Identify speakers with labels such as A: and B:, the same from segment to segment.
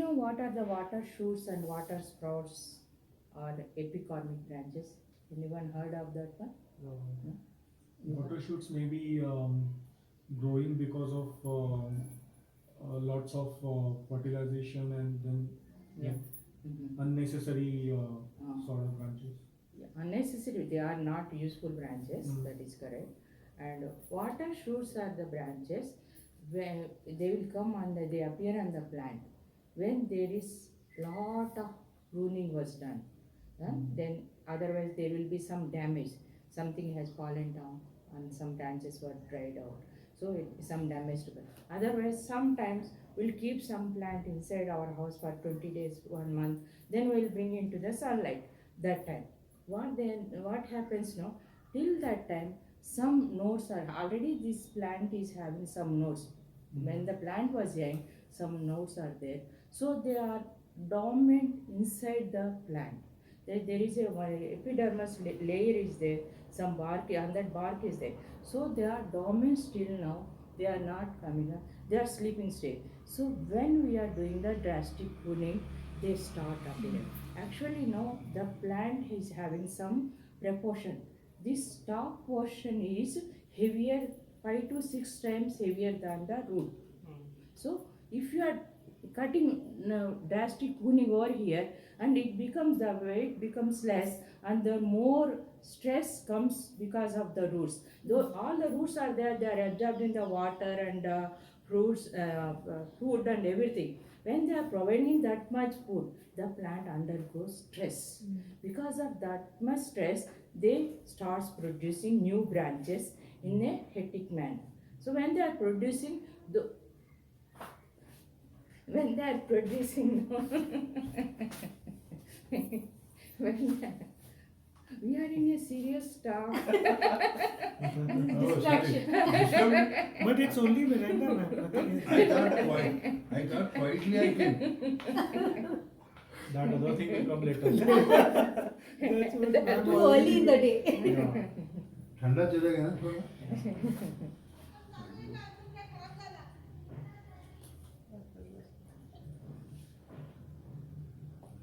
A: know what are the water shoots and water sprouts or epicormic branches? Anyone heard of that one?
B: No.
A: No?
B: Water shoots may be growing because of lots of fertilization and then
A: Yeah.
B: unnecessary
A: Uh,
B: sort of branches.
A: Yeah, unnecessary, they are not useful branches,
B: Mm.
A: that is correct. And water shoots are the branches where they will come they appear on the plant when there is lot of pruning was done. Then otherwise there will be some damage, something has fallen down and some branches were dried out. So some damage to it. Otherwise sometimes we'll keep some plant inside our house for 20 days, 1 month, then we'll bring into the sunlight that time. What happens now, till that time some nodes are already, this plant is having some nodes. When the plant was young, some nodes are there, so they are dormant inside the plant. There is a epidermis layer is there, some bark, and that bark is there, so they are dormant still now, they are not coming up, they are sleeping state. So when we are doing the drastic pruning, they start appearing. Actually now the plant is having some proportion. This top portion is heavier, 5 to 6 times heavier than the root. So if you are cutting drastic pruning over here, and it becomes, the weight becomes less and the more stress comes because of the roots. Though all the roots are there, they are absorbed in the water and fruits, food and everything. When they are providing that much food, the plant undergoes stress. Because of that much stress, they starts producing new branches in a hectic manner. So when they are producing the when they are producing when we are in a serious talk.
C: Distraction.
B: But it's only Miranda, ma'am.
C: I thought quietly I came.
B: That other thing will come later. That's what ma'am
D: Too
B: already
D: early in the
B: did.
D: day.
B: Yeah.
C: ठंडा चलेगा ना थोड़ा.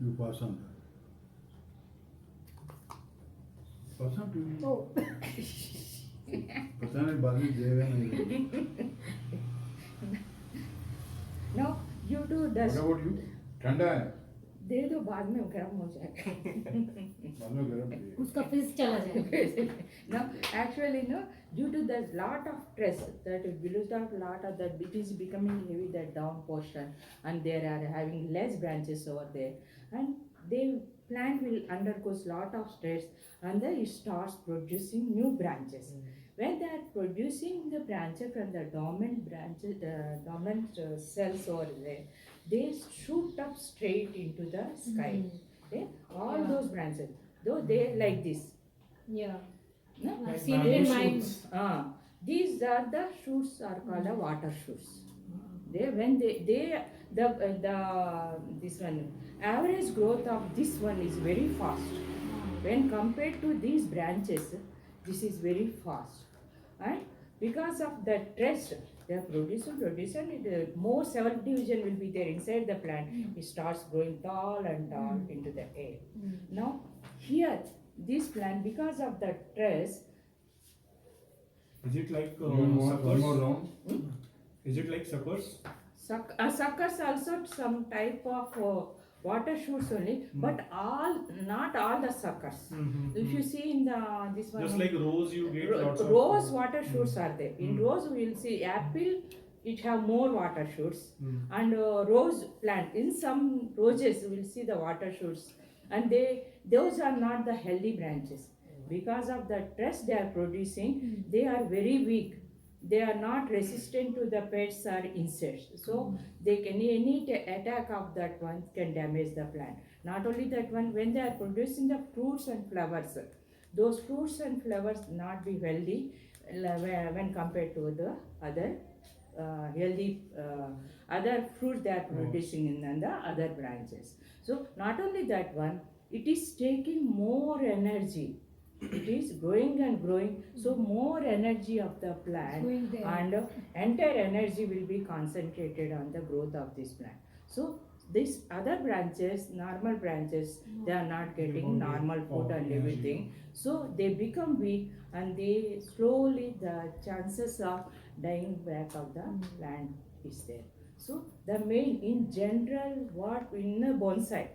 C: You pass on. Pass on to me.
D: Oh.
C: पता नहीं बाद में देगा नहीं.
A: No, you do
C: What
A: dust.
C: about you? ठंडा है.
A: दे दो, बाद में गर्म हो जाएगा.
C: बाद में गरम है.
D: उसका फ्रिज चला जाएगा.
A: No, actually no, due to the lot of stress that it builds up lot of that, it is becoming heavy, that down portion, and they are having less branches over there, and they plant will undergoes lot of stress, and then it starts producing new branches. When they are producing the branches from the dormant branches, dormant cells over there, they shoot up straight into the sky. Okay? All
D: Yeah.
A: those branches, though they like this.
D: Yeah.
A: No?
D: I've
B: Like
D: seen it
B: mango
D: in mine.
B: shoots.
A: These are the shoots are called the water shoots. They when they the this one average growth of this one is very fast. When compared to these branches, this is very fast. And because of the stress, they are producing, more cell division will be there inside the plant. It starts growing tall and tall into the air. Now here, this plant, because of the stress,
B: Is it like
C: One more
B: suckers?
C: round.
B: Is it like suckers?
A: suckers also some type of water shoots only, but not all the suckers. If you see in the this one,
B: Just like rose, you get lots of
A: rose water shoots are there. In rose, we will see apple. It have more water shoots, and rose plant. In some roses, we will see the water shoots, and those are not the healthy branches. Because of the stress they are producing, they are very weak. They are not resistant to the pests or insects, so they can any attack of that one can damage the plant. Not only that one, when they are producing the fruits and flowers, those fruits and flowers not be healthy when compared to the other healthy other fruits they are producing in the other branches. So not only that one, it is taking more energy. It is growing and growing, so more energy of the plant
D: Going there.
A: and entire energy will be concentrated on the growth of this plant. So These other branches, normal branches, they are not
B: They
A: getting
B: won't get
A: normal food
B: power
A: and
B: energy.
A: everything. So they become weak and they slowly the chances of dying back of the plant is there. So the main in general what in a bonsai,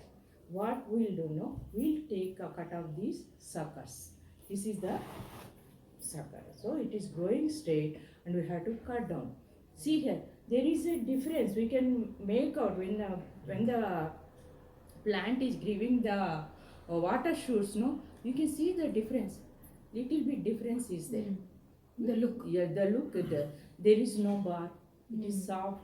A: what we'll do no, we'll take a cut of these suckers. This is the sucker. So it is growing straight and we have to cut down. See here, there is a difference. We can make out when the plant is giving the water shoots, no, you can see the difference. Little bit difference is there.
D: The look.
A: Yeah, the look, there is no bark. It is soft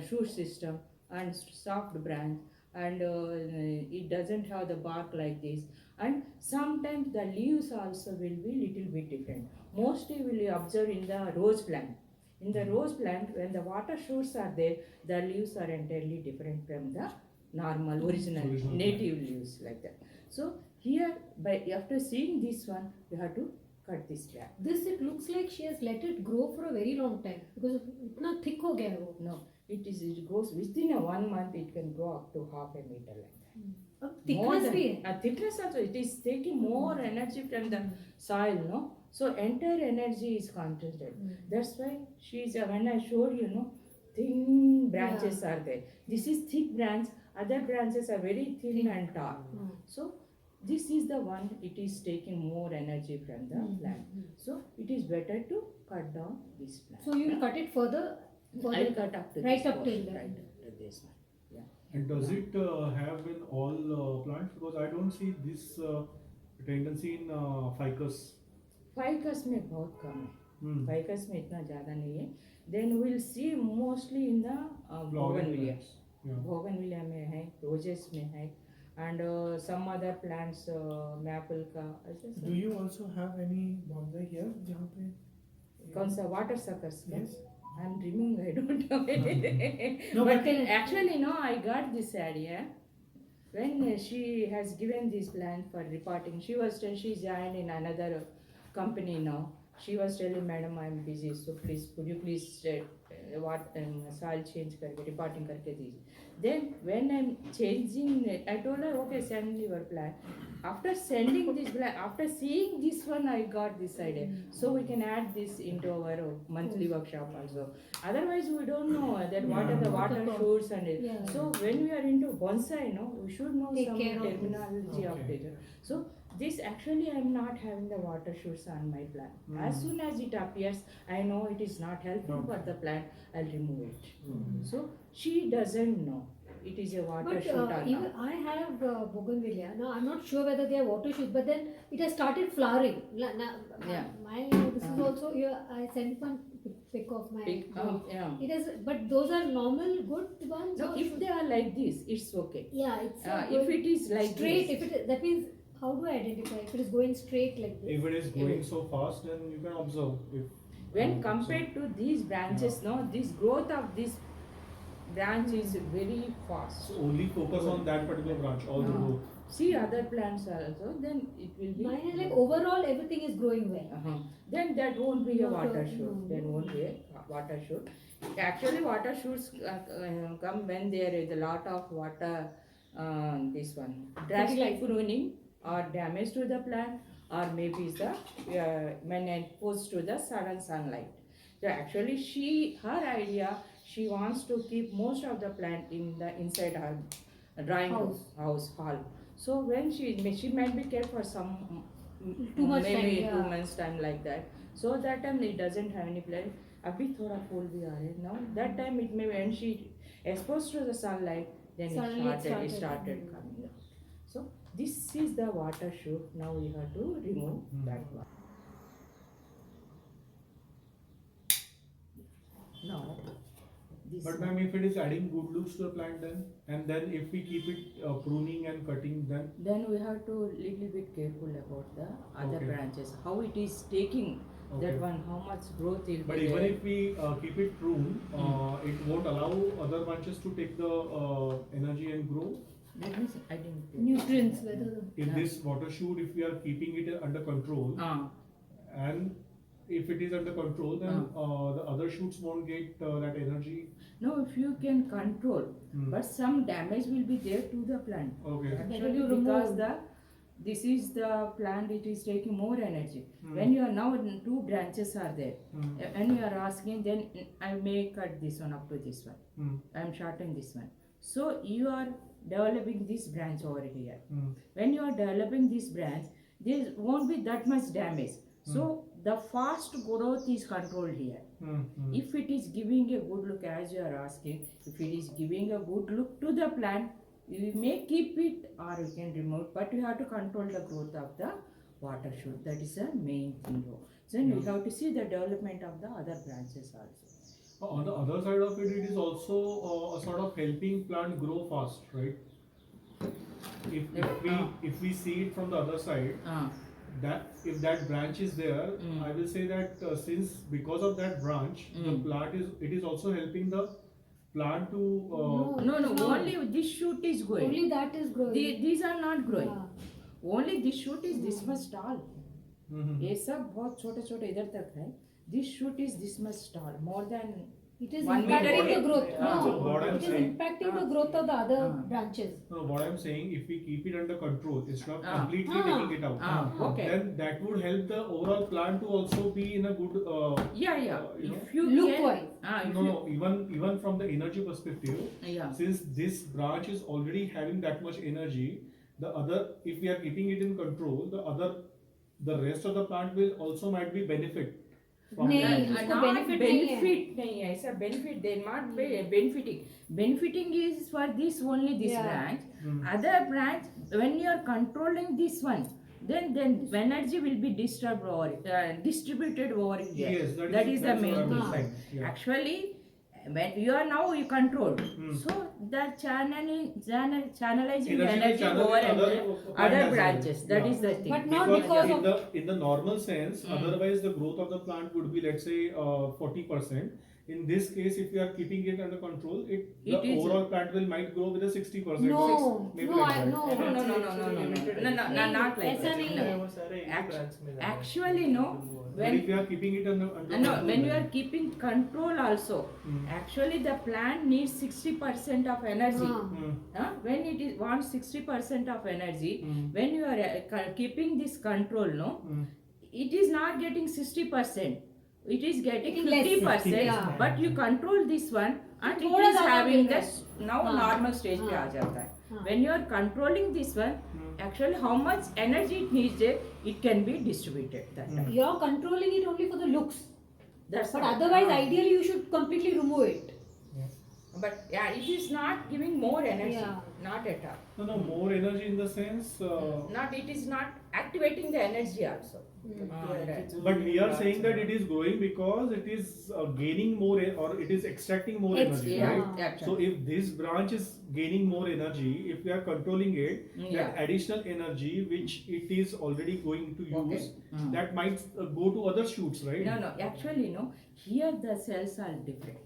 A: shoot system and soft branch, and it doesn't have the bark like this. And sometimes the leaves also will be little bit different. Mostly will observe in the rose plant. In the rose plant, when the water shoots are there, the leaves are entirely different from the normal original native leaves like that. So here, by after seeing this one, you have to cut this back.
D: This it looks like she has let it grow for a very long time because इतना thick हो गया है वो.
A: No, it goes within a 1 month. It can grow up to half a meter like that.
D: अब thickness भी है.
A: Thickness also, it is taking more energy from the soil, no. So entire energy is concentrated. That's why she is. When I showed you, no, thin branches are there. This is thick branch. Other branches are very thin and tall. So this is the one. It is taking more energy from the plant. So it is better to cut down this plant.
D: So you will cut it further.
A: I'll cut up to
D: Right
A: this
D: up till
A: portion,
D: there.
A: right up to this one.
B: And does it have in all plants? Because I don't see this tendency in ficus.
A: Ficus में बहुत कम है.
B: Hmm.
A: Ficus में इतना ज़्यादा नहीं है. Then we'll see mostly in the bougainvillea.
B: Yeah.
A: Bougainvillea में है, roses में है, and some other plants, maple का.
E: Do you also have any bonsai here? जहाँ पे
A: कौन सा water suckers का?
E: Yes.
A: I'm dreaming. I don't know anything.
E: No,
A: but
E: but
A: actually, no, I got this idea when she has given this plan for reporting. She joined in another company now. She was telling, madam, I'm busy, so please, could you please soil change करके reporting करके दीजिए. Then when I'm changing it, I told her, okay, send me your plan. After sending this plan, after seeing this one, I got this idea. So we can add this into our monthly workshop also. Otherwise, we don't know that what are the water shoots and it.
D: Yeah.
A: So when we are into bonsai, no, we should know
D: Take
A: some
D: care of this.
A: terminology of
B: Okay.
A: it. So this actually I'm not having the water shoots on my plant. As soon as it appears, I know it is not helpful for the plant, I'll remove it. So she doesn't know it is a water
D: But
A: shoot or
D: even
A: not.
D: I have bougainvillea. Now I'm not sure whether they are water shoots, but then it has started flowering.
A: Yeah.
D: This is also here. I sent one pic of my.
A: Yeah.
D: It is, but those are normal, good ones.
A: No,
D: or
A: if
D: should-
A: they are like this, it's okay.
D: yeah, it's
A: If it is like
D: straight.
A: this,
D: If it that means how do I identify if it is going straight like this?
B: If it is going so fast, then you can observe. If
A: when compared to these branches, no, this growth of this branch is very fast.
B: so only focus on that particular branch, all the growth.
A: See other plants also, then it will be.
D: Mine is like overall everything is growing well.
A: Then that won't be a
D: Not
A: water
D: a-
A: shoot.
D: no.
A: Then won't be a water shoot. Actually, water shoots come when there is a lot of water. This one drastic
D: Fertilizer.
A: pruning or damage to the plant, or maybe is the when exposed to the sudden sunlight. So actually, her idea, she wants to keep most of the plant in the inside her drawing house hall. So when she might be kept for some
D: Too much
A: maybe
D: time,
A: 2
D: yeah.
A: months time like that. So that time it doesn't have any plant. अभी थोड़ा फूल भी आ रहे हैं now. That time it may when she exposed to the sunlight, then
D: Suddenly
A: it started coming out. So this is the water shoot. Now we have to remove that one. Now this
B: But
A: one.
B: ma'am, if it is adding good looks to the plant, then if we keep it pruning and cutting, then
A: Then we have to little bit careful about the other
B: Okay.
A: branches. How it is taking that
B: Okay.
A: one, how much growth will
B: But
A: be
B: even
A: there.
B: if we keep it pruned, it won't allow other branches to take the energy and grow.
A: That means I didn't. get it.
D: Nutrients, whether
B: In this water shoot, if we are keeping it under control, and if it is under control, then the other shoots won't get that energy.
A: No, if you can control,
B: Hmm.
A: but some damage will be there to the plant.
B: Okay.
A: Actually,
D: you
A: because
D: remove.
A: this is the plant, it is taking more energy.
B: Hmm.
A: When you are now, two branches are there.
B: Hmm.
A: And you are asking, then I may cut this one up to this one.
B: Hmm.
A: I am shortening this one. So you are developing this branch over here.
B: Hmm.
A: When you are developing this branch, there won't be that much damage. So the fast growth is controlled here.
B: Hmm. Hmm.
A: If it is giving a good look, as you are asking, if it is giving a good look to the plant, you may keep it or you can remove, but you have to control the growth of the water shoot. That is the main thing. Then you have to see the development of the other branches also.
B: On the other side of it, it is also a sort of helping plant grow fast, right? If we see it from the other side, that if that branch is there, I will say that since because of that branch, the plant is also helping the plant to
A: No,
D: it's not.
A: only this shoot is going.
D: Only that is growing.
A: These are not growing.
D: Yeah.
A: Only this shoot is this much tall.
B: Mhm.
A: ये सब बहुत छोटे छोटे इधर तक है. This shoot is this much tall, more than
D: It is
A: 1 meter.
D: impacting the growth.
B: So
D: No,
B: what I'm
D: it is
B: saying-
D: impacting the growth of the other branches.
B: No, what I'm saying, if we keep it under control, instead of
A: Ah.
B: completely taking it out,
A: Okay.
B: then that would help the overall plant to also be in a good.
A: Yeah.
B: You know,
A: If you
D: Look
A: can,
D: wise.
A: if
B: no,
A: you-
B: no. Even from the energy perspective,
A: Yeah.
B: since this branch is already having that much energy, the other, if we are keeping it in control, the rest of the plant will also might be benefit from
D: नहीं,
B: that.
D: उसको
A: Not
D: benefit नहीं है.
A: benefit नहीं है. ऐसा benefit they not benefiting. Benefiting is for this only this
D: Yeah.
A: branch.
B: Hmm.
A: Other branch, when you are controlling this one, then energy will be disturbed or distributed over here.
B: Yes,
A: that is the
B: that's what
A: main
B: I'm
A: thing.
B: saying. Yeah.
A: Actually, when you are now you control, so the channelizing energy
B: channel
A: over
B: other
A: other
B: plant as well.
A: branches. That
B: Yeah.
A: is the thing.
D: But not
B: Because
D: because of
B: in the normal sense,
A: Hmm.
B: otherwise the growth of the plant would be, let's say, 40%. In this case, if we are keeping it under control, the
A: It is-
B: overall plant will might grow with a 60%.
D: no,
B: maybe
D: no,
B: like
D: I
B: that.
D: no.
A: No, not like
D: ऐसा
A: that.
D: नहीं
A: No.
D: है.
E: वो सारे एक ही
A: Act-
E: branch में लगा है।
A: actually, no.
B: But
A: When
B: if we are keeping it under
A: no,
B: control,
A: when you are
B: then-
A: keeping control also,
B: Hmm.
A: actually the plant needs 60% of energy.
B: Hmm.
A: When it is wants 60% of energy,
B: Hmm.
A: when you are keeping this control, no,
B: Hmm.
A: it is not getting 60%. It is getting
D: Getting less.
A: 50%.
D: Yeah.
A: But you control this one, and it
D: थोड़ा
A: is
D: ज़्यादा
A: having
D: मिल रहा
A: this now
D: हाँ.
A: normal stage पे
D: हाँ.
A: आ जाता है.
D: हाँ.
A: When you are controlling this one,
B: Hmm.
A: actually how much energy it needs, it can be distributed that time.
D: You're controlling it only for the looks.
A: That's
D: But
A: all.
D: otherwise, ideally, you should completely remove it.
A: But yeah, it is not giving more energy.
D: Yeah.
A: Not at all.
B: No, more energy in the sense.
A: Not it is not activating the energy also. Right.
B: But we are saying that it is growing because it is gaining more or it is extracting more energy,
A: Yeah,
B: right?
A: actually.
B: So if this branch is gaining more energy, if we are controlling it,
A: Yeah.
B: that additional energy which it is already going to use,
A: Okay.
B: that might go to other shoots, right?
A: No, actually no. Here the cells are different.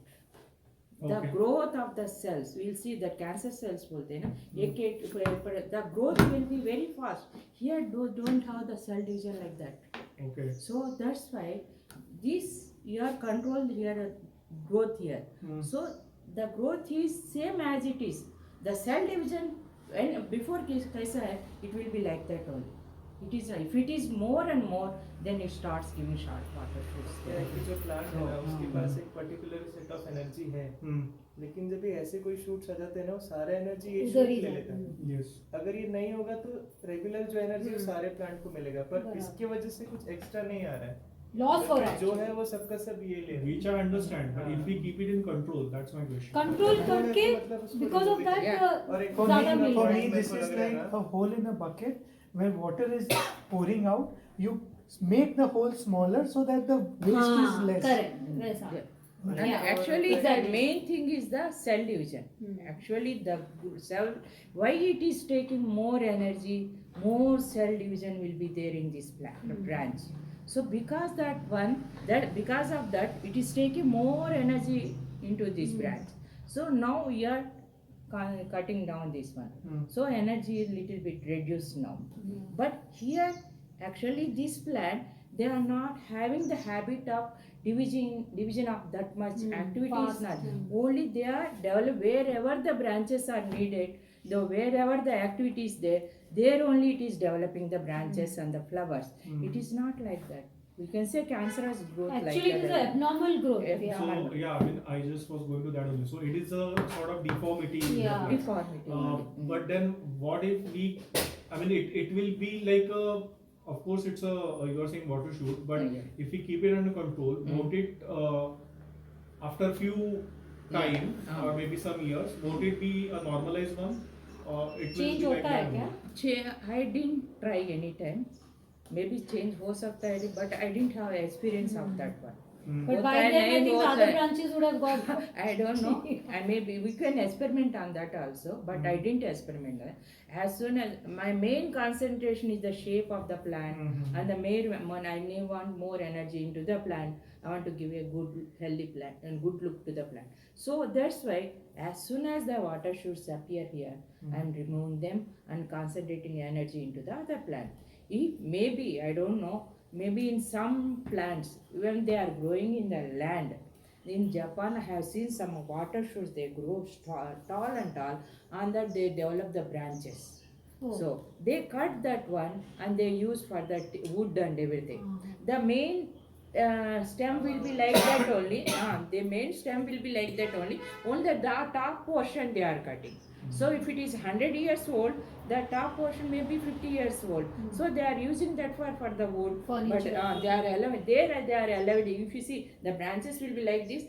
A: The
B: Okay.
A: growth of the cells, we'll see the cancer cells बोलते हैं ना, the growth will be very fast. Here don't have the cell division like that.
B: Okay.
A: So that's why this you are controlled here growth here.
B: Hmm.
A: So the growth is same as it is. The cell division when before कैसा है, it will be like that only. It is if it is more and more, then it starts giving short water shoots.
E: कि जो plant है ना उसके पास एक particular set of energy है,
B: Hmm.
E: लेकिन जब ये ऐसे कोई शूट्स आ जाते हैं ना वो सारा एनर्जी ये
D: उधर
E: शूट
D: ही
E: ले
D: जाता
E: लेता है।
B: Yes.
E: अगर ये नहीं होगा तो रेगुलर जो एनर्जी वो सारे प्लांट को मिलेगा, पर
D: बराबर।
E: इसके वजह से कुछ एक्स्ट्रा नहीं आ रहा है।
D: Loss for us.
E: जो है वो सबका सब ये ले रहे हैं।
B: Which I understand, but if we keep it in control, that's my question.
D: Control करके
E: मतलब उसको
D: because of that
A: Yeah.
E: और एक
D: ज़्यादा
E: और
D: मिल
E: एक
D: रहा
E: और
D: है.
E: एक
F: this
E: मेरे को
F: is
E: लग रहा है
F: like
E: ना,
F: a hole in a bucket where water is pouring out. You make the hole smaller so that the waste is
D: हाँ,
F: less.
D: correct. वैसा.
A: And
D: Yeah.
A: actually, the
D: Exactly.
A: main thing is the cell division. Actually, the cell, why it is taking more energy, more cell division will be there in this branch. So because because of that, it is taking more energy into this branch. So now we are cutting down this one.
B: Hmm.
A: So energy is little bit reduced now. But here, actually, this plant they are not having the habit of division of that much activities.
D: Fast,
A: Not only they are develop wherever the branches are needed, the wherever the activity is there only it is developing the branches and the flowers. It is not like that. We can say cancerous growth.
D: Actually,
A: like
D: it is
A: that.
D: an abnormal growth.
A: Yeah.
B: So yeah, I mean, I just was going to that only. So it is a sort of deformity. in the
D: Yeah.
B: plant.
A: Deformity.
B: But then, what if we? I mean, it will be like a. Of course, it's a. You are saying water shoot, but
A: Yeah.
B: if we keep it under control, won't it? After few time or maybe some years, won't it be a normalized one? Or it will
D: Change
B: be like
D: होता है
B: normal?
D: क्या?
A: I didn't try any time. Maybe change हो सकता है, but I didn't have experience of that one.
D: But
A: होता
D: by
A: है,
D: then, I
A: नहीं
D: think the
A: होता
D: other
A: है.
D: branches would have got.
A: I don't know. And maybe we can experiment on that also, but I didn't experiment. As soon as my main concentration is the shape of the plant, and the main one I may want more energy into the plant. I want to give a good, healthy plant and good look to the plant. So that's why as soon as the water shoots appear here, I'm removing them and concentrating energy into the other plant. If maybe I don't know. Maybe in some plants, when they are growing in the land, in Japan, I have seen some water shoots, they grow tall and tall, and that they develop the branches.
D: Oh.
A: So they cut that one and they use for the wood and everything. The main stem will be like that only. The main stem will be like that only. Only the top portion they are cutting. So if it is 100 years old, the top portion may be 50 years old. So they are using that for the wood.
D: Furniture.
A: But they are allowed. There they are allowed. If you see, the branches will be like this.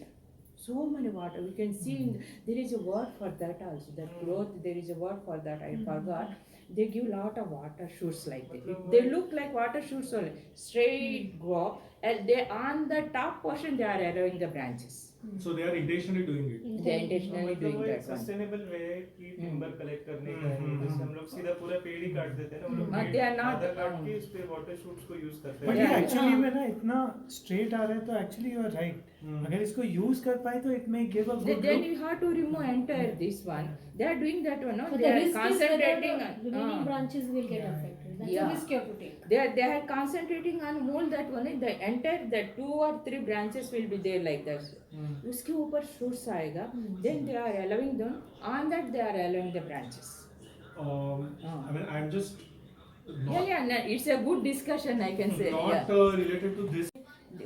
A: So many water. We can see there is a word for that also. That growth, there is a word for that. I forgot. They give lot of water shoots like that. They look like water shoots only. Straight grow. And they on the top portion they are allowing the branches.
B: So they are intentionally doing it.
A: They are intentionally doing
G: वो एक
A: that one.
G: Sustainable वे है कि timber collect करने का है जैसे हम लोग सीधा पूरा पेड़ ही काट देते हैं ना हम लोग
A: But they are not,
G: आधा काट के इस पे वाटर शूट्स को यूज करते
F: बट
G: हैं
F: ये एक्चुअली में ना इतना स्ट्रेट आ रहा है तो एक्चुअली यू आर राइट. अगर इसको यूज कर पाए तो it may give a good
A: Then you have to remove entire this one. They are doing that one. No?
D: So
A: They
D: the
A: are
D: risk is
A: concentrating.
D: whether the remaining branches will get affected. That's
A: Yeah.
D: a risk you have to take.
A: They are concentrating on more that one. The entire the 2 or 3 branches will be there like that. उसके ऊपर shoots आएगा. Then they are allowing them. On that they are allowing the branches.
B: I mean, I'm just not,
A: No, it's a good discussion. I can say.
B: not related to this.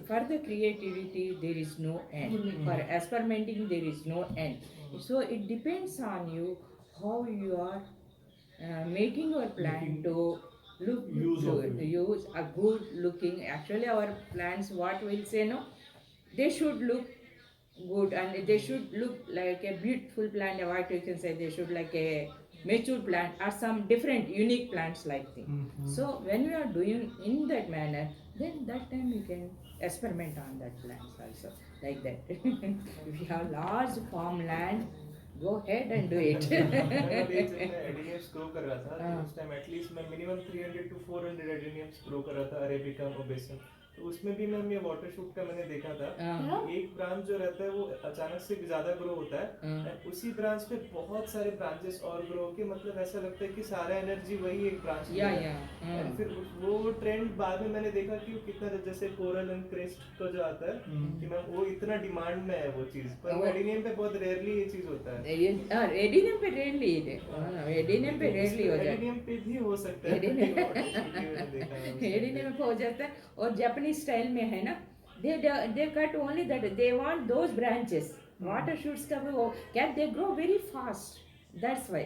A: For the creativity, there is no end. For experimenting, there is no end. So it depends on you how you are making your plant to look
B: Use of
A: good,
B: it.
A: use a good looking. Actually, our plants, what we'll say, no, they should look good and they should look like a beautiful plant. What you can say, they should like a mature plant or some different unique plants like thing. So when you are doing in that manner, then that time you can experiment on that plants also like that. If you have large farmland, go ahead and do it.
G: मैंने अभी जब मैं एडिनियम्स grow कर रहा था तो उस time at least मैं मिनिमम 300 to 400 एडिनियम्स ग्रो कर रहा था अरेबिका ओबेसम तो उसमें भी मैम ये वाटर शूट का मैंने देखा था एक ब्रांच जो रहता है वो अचानक से ज्यादा ग्रो होता है and उसी ब्रांच पे बहुत सारे ब्रांचेस और ग्रो के मतलब ऐसा लगता है कि सारा एनर्जी वही एक ब्रांच में है And फिर वो ट्रेंड बाद में मैंने देखा कि वो कितना जैसे कोरल एंड क्रेस्ट का जो आता है कि मैम वो इतना डिमांड में है वो चीज पर एडिनियम पे बहुत रेयरली ये चीज होता है
A: एडिनियम पे रेयरली एडिनियम पे रेयरली हो जाता है.
G: एडिनियम पे भी हो सकता है
A: एडिनियम पे हो जाता है और जापानीज स्टाइल में है ना. They cut only that. They want those branches. Water shoots का वो क्या they grow very fast. That's why.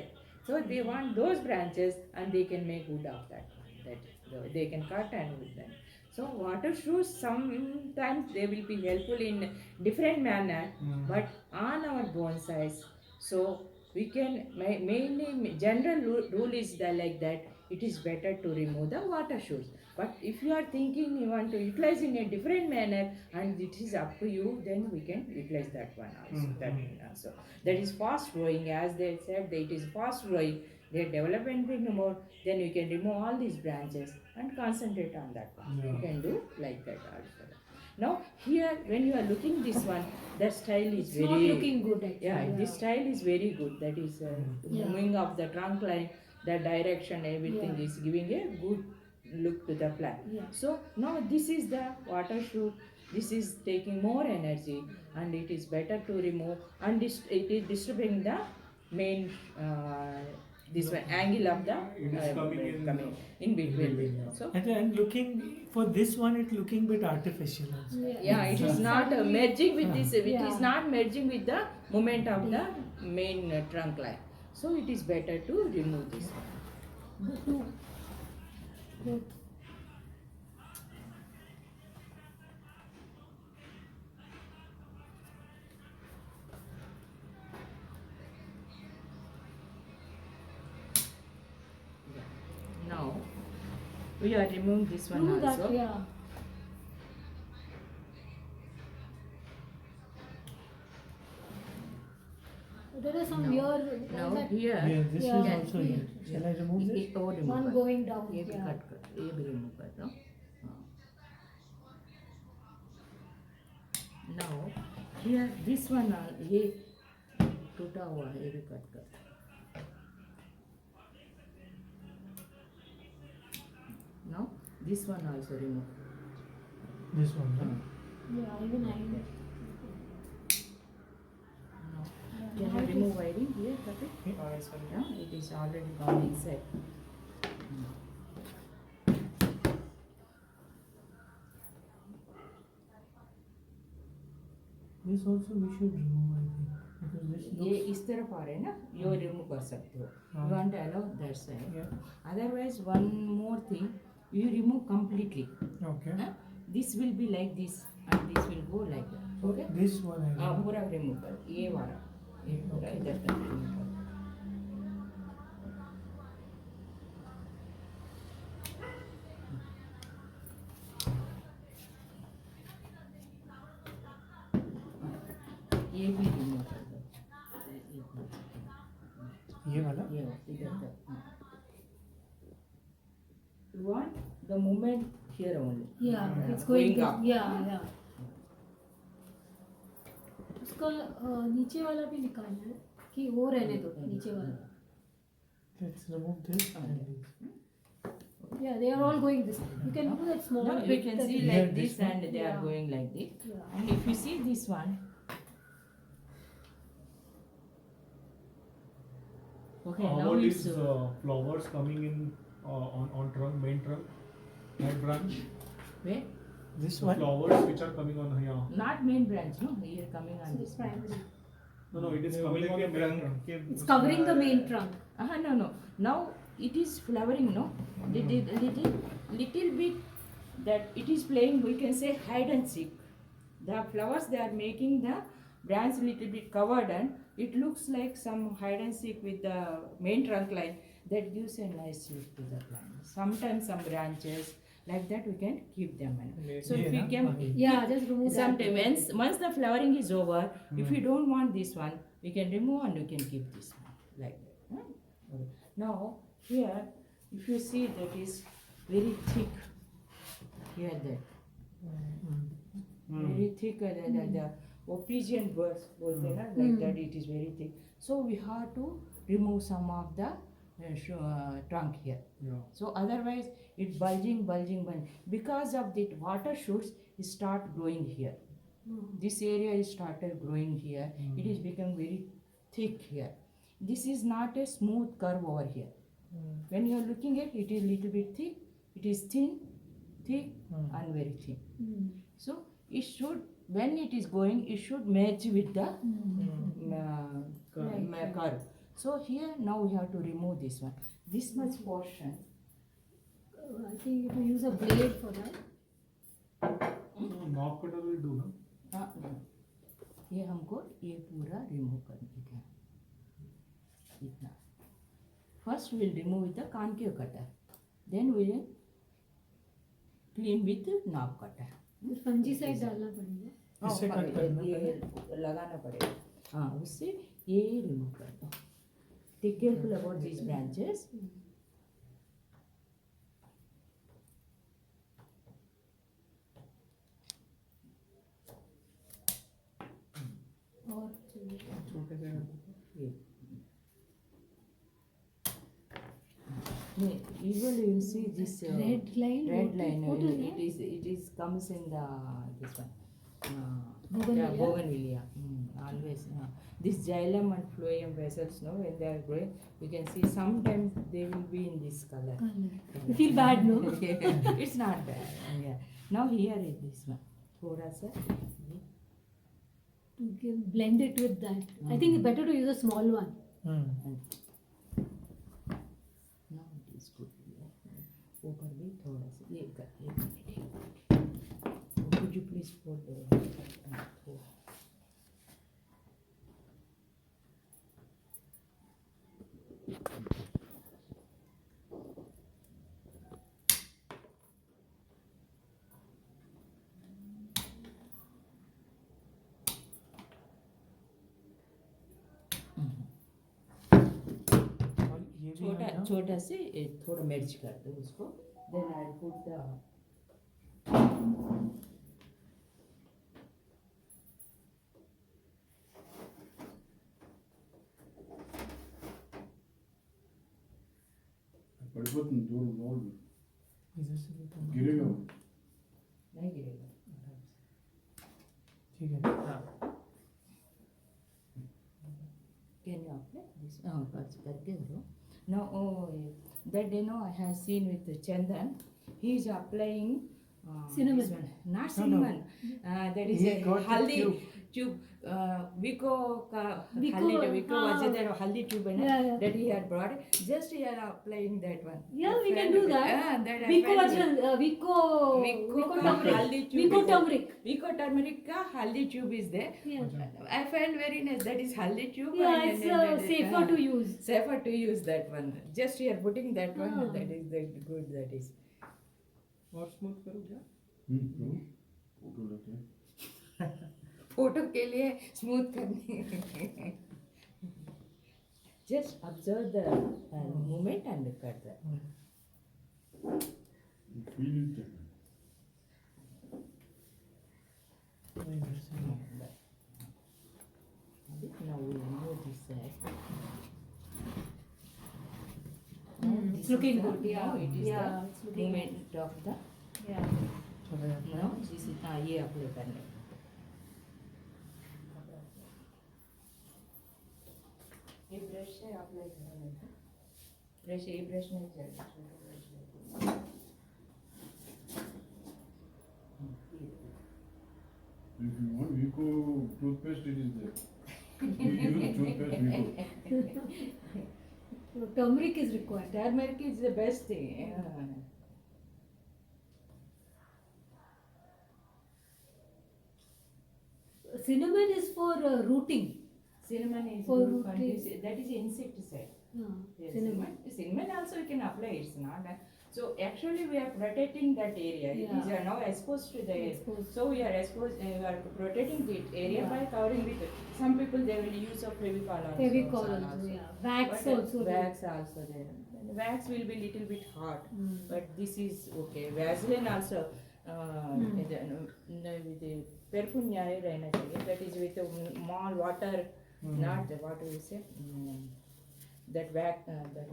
A: So they want those branches and they can make wood of that. That they can cut and wood them. So water shoots sometimes they will be helpful in different manner, but on our bonsais, so we can mainly general rule is that like that. It is better to remove the water shoots. But if you are thinking you want to utilize in a different manner and it is up to you, then we can utilize that one also. That one also. That is fast growing, as they said, that it is fast growing. Their development will be more. Then you can remove all these branches and concentrate on that one.
B: Yeah.
A: You can do like that also. Now here, when you are looking this one, the style is
D: It's
A: very
D: not looking good actually.
A: yeah, this style is very good. That is moving of the trunk line, the direction, everything
D: Yeah.
A: is giving a good look to the plant.
D: Yeah.
A: So now this is the water shoot. This is taking more energy, and it is better to remove, and it is disturbing the main this one angle of the
B: It is coming
A: in between.
B: between, yeah.
A: So
F: And looking for this one, it looking bit artificial also.
A: yeah, it is not merging with this. It
D: Yeah.
A: is not merging with the movement of the main trunk line. So it is better to remove this one.
D: Good.
A: Now we are removing this one
D: Remove
A: also.
D: that, yeah. There is some
A: No.
D: weird
A: Now
D: that
A: here
F: Yeah, this
D: Yeah.
F: is also here. Shall I remove this?
A: ये और remove
D: one
A: कर।
D: going down.
A: ये भी
D: Yeah.
A: Cut कर, ये भी remove कर दो। हाँ। Now here this one ये टूटा हुआ है, ये भी कट कर। Now this one also remove.
F: This one, no?
D: Yeah, even I.
A: Now
D: Yeah,
A: can
D: now
A: you
D: it
A: remove
D: is-
A: wiring here, Kapil?
G: yes, sir.
A: Yeah, it is already gone inside.
F: This also we should remove, I think, because this
A: ये
F: looks.
A: इस तरफ आ रहे हैं ना, ये remove कर सकते हो.
F: हाँ.
A: You want to allow that side.
F: Yeah.
A: Otherwise, one more thing, you remove completely.
F: Okay.
A: Huh? This will be like this, and this will go like that. Okay?
F: This one I
A: हाँ,
F: remove.
A: पूरा remove कर, ये वाला, ये पूरा इधर तक remove कर. ये भी रिमूव कर दो.
F: ये वाला.
A: ये इधर तक. You want the movement here only.
D: Yeah, it's
A: Going
D: going
A: up.
D: up. Yeah, yeah. उसका नीचे वाला भी निकालना है कि वो रहने दो नीचे वाला.
F: Let's remove this and this.
D: Yeah, they are all going this. You can do that small
A: Now you
D: bit
A: can
D: that-
A: see
F: Yeah,
A: like
F: this
A: this
F: one.
A: and they are
D: Yeah.
A: going like this.
D: Yeah.
A: And if you see this one, okay,
B: How
A: now
B: about
A: it's
B: these flowers coming in on trunk, main trunk, that branch?
F: This
A: where?
B: The
F: one.
B: flowers which are coming on here.
A: Not main branch, no? Here coming on
D: So
A: this
D: it's
A: one.
D: primary.
B: No, it is
G: वो
B: coming
G: बोले
B: on
G: कि
B: the main
G: trunk
B: trunk.
G: के
D: It's covering the main trunk.
A: No, no. Now it is flowering, no? Little bit that it is playing, we can say hide and seek. The flowers, they are making the branch little bit covered, and it looks like some hide and seek with the main trunk line. That gives a nice look to the plant. Sometimes some branches like that we can keep them. So if we
F: Yeah,
A: can
F: okay.
D: Yeah, just remove that.
A: sometimes once the flowering is over, if you don't want this one, we can remove and we can keep this one like that. Huh? Okay. Now here, if you see that is very thick. Here that very thick the opposition birds both like that it is very thick. So we have to remove some of the trunk here.
B: Yeah.
A: So otherwise it bulging. Because of the water shoots, it start growing here. This area is started growing here. It is become very thick here. This is not a smooth curve over here. When you are looking at it, it is little bit thick. It is thin, thick, and very thin. So it should, when it is going, it should merge with the curve. So here now we have to remove this one. This much portion.
D: I think you have to use a blade for that.
B: So knob cutter will do, no?
A: no. ये हमको ये पूरा remove करने का इतना. First we will remove with the concave cutter. Then we will clean with the knob cutter.
D: Fungicide डालना पड़ेगा.
F: इससे कट करना
A: ये लगाना पड़ेगा. हाँ, उससे ये रिमूव कर दो. Take careful about these branches.
D: और
A: ये. Usually you see this
D: Red line.
A: red line.
D: What is that?
A: It is comes in the this one.
D: Bougainvillea?
A: Bougainvillea. Always. This xylem and phloem vessels, no, when they are growing, you can see sometimes they will be in this color.
D: You feel bad, no?
A: It's not bad. Yeah. Now here is this one. Thoda sa.
D: You can blend it with that. I think it's better to use a small one.
A: Now it is good. ऊपर भी थोड़ा सा ये कर एक minute. Could you please fold the
F: और ये भी
A: छोटा
F: है ना?
A: छोटा से थोड़ा merge कर दो उसको. Then I'll put the
C: पड़पत दूर मोड़
F: इधर से भी तो
C: गिरेगा वो।
A: नहीं गिरेगा.
F: ठीक है ना?
A: Can you apply this? करके दो. Now, that day, no, I have seen with Chandan. He is applying
D: Cinnamon.
A: this one. Not
F: No,
A: cinnamon. That is
F: He
A: a
F: got the
A: haldi tube. Vico ka Vico was there haldi tube
D: Yeah.
A: that he had brought. Just he are applying that one.
D: Yeah, we
A: I
D: can
A: felt
D: do that.
A: that I
D: Vico
A: felt
D: original, Vico
A: ka
D: turmeric.
A: haldi tube.
D: Vico
A: is there.
D: turmeric.
A: Vico turmeric ka haldi tube is there.
D: Yeah.
A: I felt very nice. That is haldi tube.
D: Yeah,
A: and
D: it's
A: then that is,
D: safer to use.
A: Safer to use that one. Just you are putting that one.
D: Ah.
A: That is the good. That is.
G: और smooth करूँ क्या?
C: करो। Photo लेते हैं।
A: Photo के लिए smooth करनी. Just observe the movement and look at that.
C: Feel it है।
F: इधर से
A: Now we remove this side.
D: It's looking good.
A: Now
D: Yeah.
A: it is
D: Yeah,
A: the
D: it's looking
A: movement of the.
D: Yeah.
F: चला जाता है।
A: No, this is ये apply करने. ये brush से अप्लाई करने. ब्रश ये ब्रश नहीं चलता.
C: If you want Vico toothpaste, it is there. You use toothpaste Vico.
D: So turmeric is required.
A: Turmeric is the best thing. Yeah.
D: Cinnamon is for rooting.
A: Cinnamon is
D: For
A: good for
D: rooting.
A: this. That is insecticide.
D: Yeah.
A: Yes,
D: Cinnamon.
A: Cinnamon also you can apply. It's not. So actually we are protecting that area. It is
D: Yeah.
A: now exposed to the air.
D: Exposed.
A: So we are exposed. We are protecting the area by covering with. Some people they will use of Fevicol also.
D: Fevicol
A: also.
D: also, yeah. Wax
A: But,
D: also.
A: Wax also there. Wax will be little bit hard.
D: Mm.
A: But this is okay. Vaseline also. With the perfume रहना चाहिए. That is with small water, not the what we say. That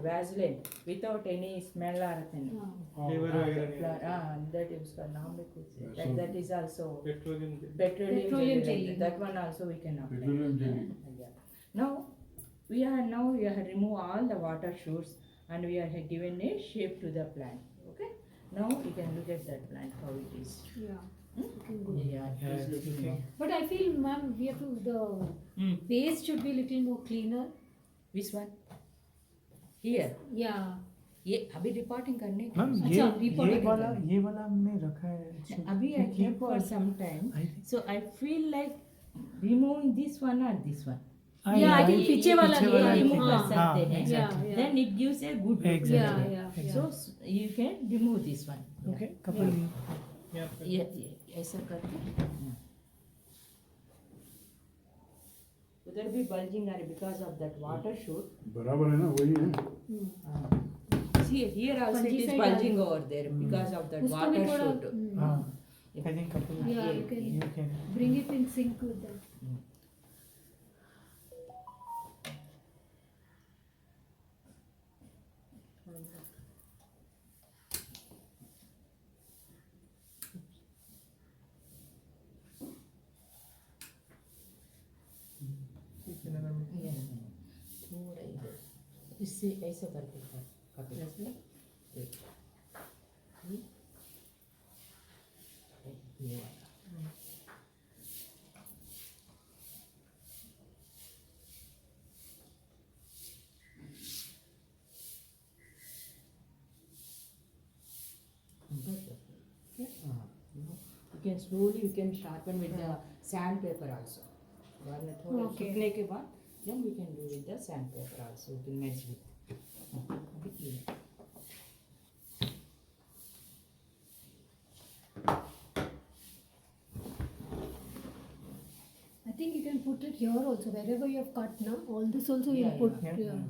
A: Vaseline without any smell or anything.
G: Flavour वगैरह नहीं.
A: That is उसका नाम भी कुछ है. That is also
G: petroleum
A: petroleum
D: Petroleum
A: jelly.
D: jelly.
A: That one also we can apply.
C: Petroleum jelly.
A: Yeah. Now we have remove all the water shoots and we are given a shape to the plant. Okay. Now you can look at that plant how it is.
D: Yeah. Looking good.
A: Yeah, it is looking
F: okay.
A: good.
D: But I feel, ma'am, we have to, the base should be little more cleaner.
A: Which one? Here.
D: Yeah.
A: ये अभी reporting करने की.
F: Ma'am
D: अच्छा, report
F: ये वाला हमने रखा है।
A: अभी I keep for some time. So I feel like removing this one or this one.
D: Yeah, I think पीछे वाला
A: ये
F: I
A: remove
F: think.
A: कर
D: हाँ,
A: सकते हैं.
D: Yeah, yeah.
A: Then it gives a good look.
F: Exactly.
D: Yeah, yeah.
A: So you can remove this one.
F: Okay couple
A: ये ऐसा करके. उधर भी bulging are because of that water shoot.
C: बराबर है ना वही है।
A: See here also it is
D: Fungicide
A: bulging over there because of that
D: उसको भी
A: water
D: थोड़ा
A: shoot.
F: हाँ I think couple
D: Yeah, you can
F: you can
D: bring it in sync with that.
A: इससे ऐसे करके कर ऐसे देख ये वाला You can slowly you can sharpen with the sandpaper also. वरना थोड़ा सूखने के बाद then we can do with the sandpaper also. You can match with. अभी ये
D: I think you can put it here also, wherever you have cut now. All this also you
A: Yeah,
D: put.
A: yeah.
D: Yeah.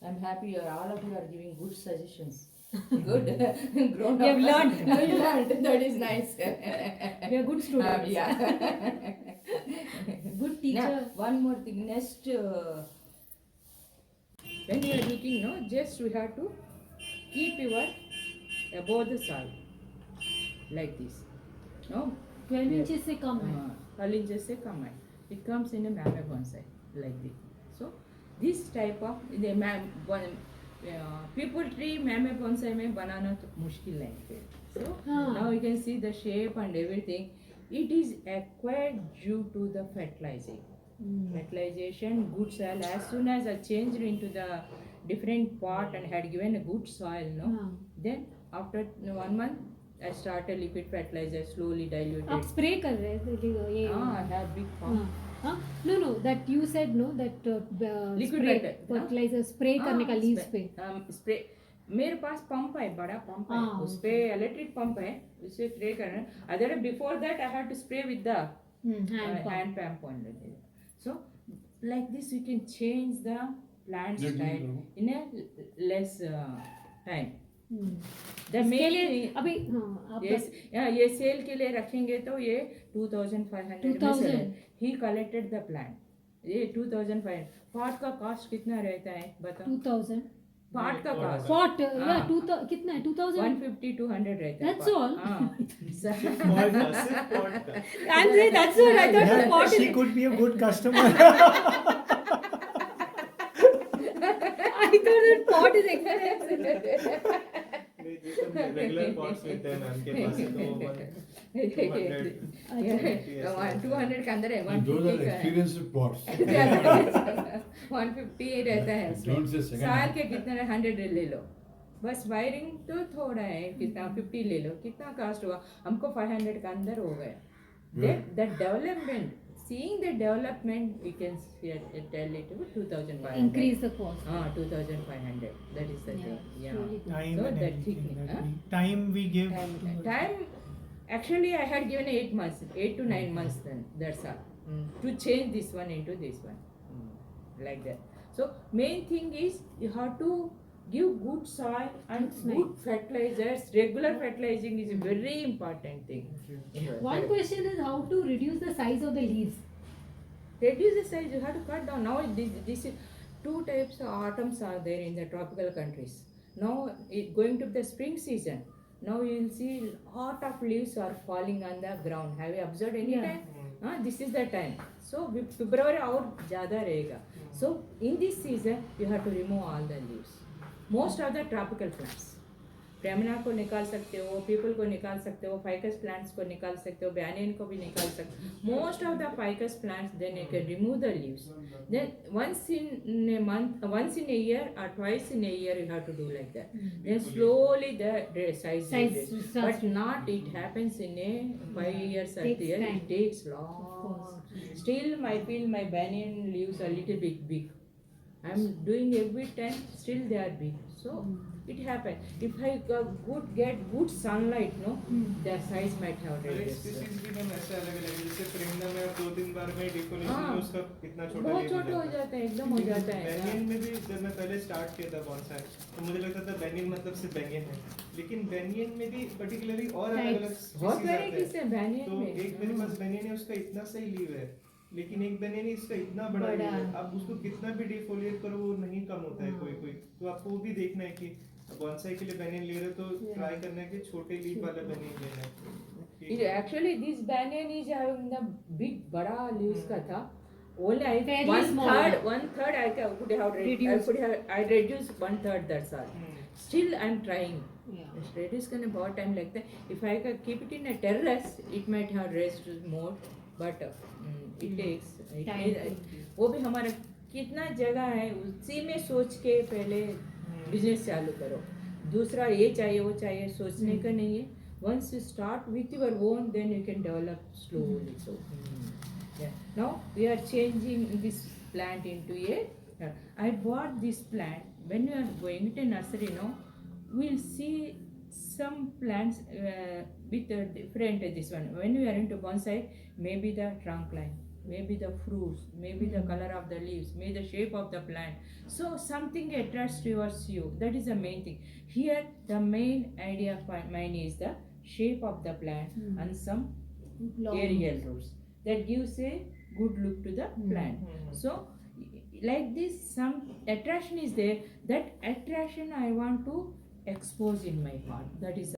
A: I'm happy all of you are giving good suggestions. Good. Grown
D: We have
A: up.
D: learned.
A: We learned. That is nice.
D: We are good students.
A: Yeah.
D: Good teacher.
A: Now, one more thing. Next, when you are looking, no, just we have to keep your above the soil like this. No,
D: 12
A: Yeah.
D: inches से कम है.
A: 12 inches से कम है. It comes in a mame bonsai like this. So this type of people tree mame bonsai में बनाना तो मुश्किल नहीं है. So
D: हाँ.
A: now you can see the shape and everything. It is acquired due to the fertilizing. Fertilization, good soil. As soon as I changed into the different pot and had given a good soil, no,
D: हाँ.
A: then after 1 month I started liquid fertilizer slowly diluted.
D: आप spray कर रहे थे ये.
A: I have big farm.
D: हाँ. No, that you said no, that
A: Liquid
D: spray, fertilizer spray करने का leaves पे.
A: स्प्रे मेरे पास पंप है, बड़ा पंप है,
D: हाँ,
A: उस पे इलेक्ट्रिक पंप है, उससे स्प्रे करना. Other before that I had to spray with the hand pump only. So like this you can change the plant style in a less time. The
D: इसके
A: main
D: लिए
A: thing-
D: अभी हाँ आप
A: Yes, ये cell के लिए रखेंगे तो ये 2500 में
D: 2000.
A: सेल है. He collected the plant. ये 2500. पॉट का कॉस्ट कितना रहता है बताओ?
D: 2000.
A: पॉट का कॉस्ट
D: Pot, yeah,
A: हाँ.
D: 2000 कितना है 2000.
A: 150-200 रहता है.
D: That's all?
A: हाँ.
G: सिर्फ pot का.
D: And that's what I thought. The pot
F: She
D: is.
F: could be a good customer.
D: I thought that pot is expensive.
G: नहीं, जो सब regular pots लेते हैं मैम के पास तो
A: 200 के अंदर है.
C: Those are
A: 150 का है.
C: experienced pots.
A: 150 रहता है
C: Don't say
A: उसमें.
C: second
A: साल
C: hand.
A: के कितने 100 ले लो. बस वायरिंग तो थोड़ा है, कितना 50 ले लो, कितना कास्ट हुआ? हमको 500 का अंदर हो गया. The development, seeing the development, we can tell it to 2,500.
D: Increase the cost.
A: 2,500. That is the thing. Yeah.
D: Really.
F: Time
A: So
F: and
A: that
F: everything.
A: thing,
F: that
A: huh?
F: we- Time we give.
A: Time. Actually, I had given 8 months, 8 to 9 months. Then that's all. To change this one into this one, like that. So main thing is you have to give good soil and
D: That's
A: good fertilizers. Regular fertilizing is a very important thing.
D: One question is how to reduce the size of the leaves.
A: Reduce the size. You have to cut down. Now this is two types of autumns are there in the tropical countries. Now going to the spring season. Now you will see lot of leaves are falling on the ground. Have you observed any
D: Yeah.
A: time? This is the time. So February और ज़्यादा रहेगा. So in this season you have to remove all the leaves. Most of the tropical plants. प्रेमना को निकाल सकते हो, people को निकाल सकते हो, फाइकस प्लांट्स को निकाल सकते हो, बैनियन को भी निकाल सकते हो. Most of the ficus plants, then you can remove the leaves. Then once in a month, once in a year or twice in a year you have to do like that. Then slowly the size reduces.
D: starts
A: But not it happens in a 5 years or 3
D: Takes
A: years.
D: time.
A: It takes long. Still I feel my banyan leaves are little bit big. I'm doing every time, still they are big. So it happens. If I get good sunlight, no, their size might have
G: अरे
A: reduced.
G: Species भी ma'am ऐसे अलग अलग है. जैसे प्रेमना में आप 2-3 बार में डिफोलेशन
A: हाँ.
G: में उसका इतना छोटा
A: बहुत
G: leaf
A: छोटे हो जाते हैं, एकदम हो जाता है.
G: बैंगन में भी जब मैं पहले स्टार्ट किया था बॉन्साई तो मुझे लगता था बैंगन मतलब सिर्फ बैंगन है, लेकिन बैंगन में भी पर्टिकुलरली और अलग अलग
A: बहुत वेराइटीज है banyan
G: तो
A: में.
G: एक मेरे पास बैंगन है उसका इतना सही लीव है, लेकिन एक बैंगन है इसका इतना बड़ा
D: बड़ा।
G: लीव है. आप उसको कितना भी डिफोलिएट करो वो नहीं कम होता है कोई. तो आपको वो भी देखना है कि बॉन्साई के लिए बैंगन ले रहे हो तो ट्राई करना है कि छोटे लीफ वाला बैंगन लेना है,
A: Actually, this banyan is having the big bada leaves का था. Only I
D: Very
A: one
D: small.
A: third I could have
D: Reduced.
A: I reduced 1/3. That's all. Still I'm trying.
D: Yeah.
A: Reduce करने बहुत time लगता है. If I can keep it in a terrace, it might have raised more. But it takes.
D: Time.
A: वो भी हमारा कितना जगह है उसी में सोच के पहले बिजनेस चालू करो. दूसरा ये चाहिए वो चाहिए सोचने का नहीं है. Once you start with your own, then you can develop slowly. So, yeah. Now we are changing this plant into a. I bought this plant. When you are going to nursery, we'll see some plants with a different this one. When we are into bonsai, maybe the trunk line, maybe the fruits, maybe the color of the leaves, maybe the shape of the plant. So something attracts towards you. That is the main thing. Here, the main idea of mine is the shape of the plant and some aerial roots. That gives a good look to the plant. So, like this, some attraction is there. That attraction I want to expose in my part. That is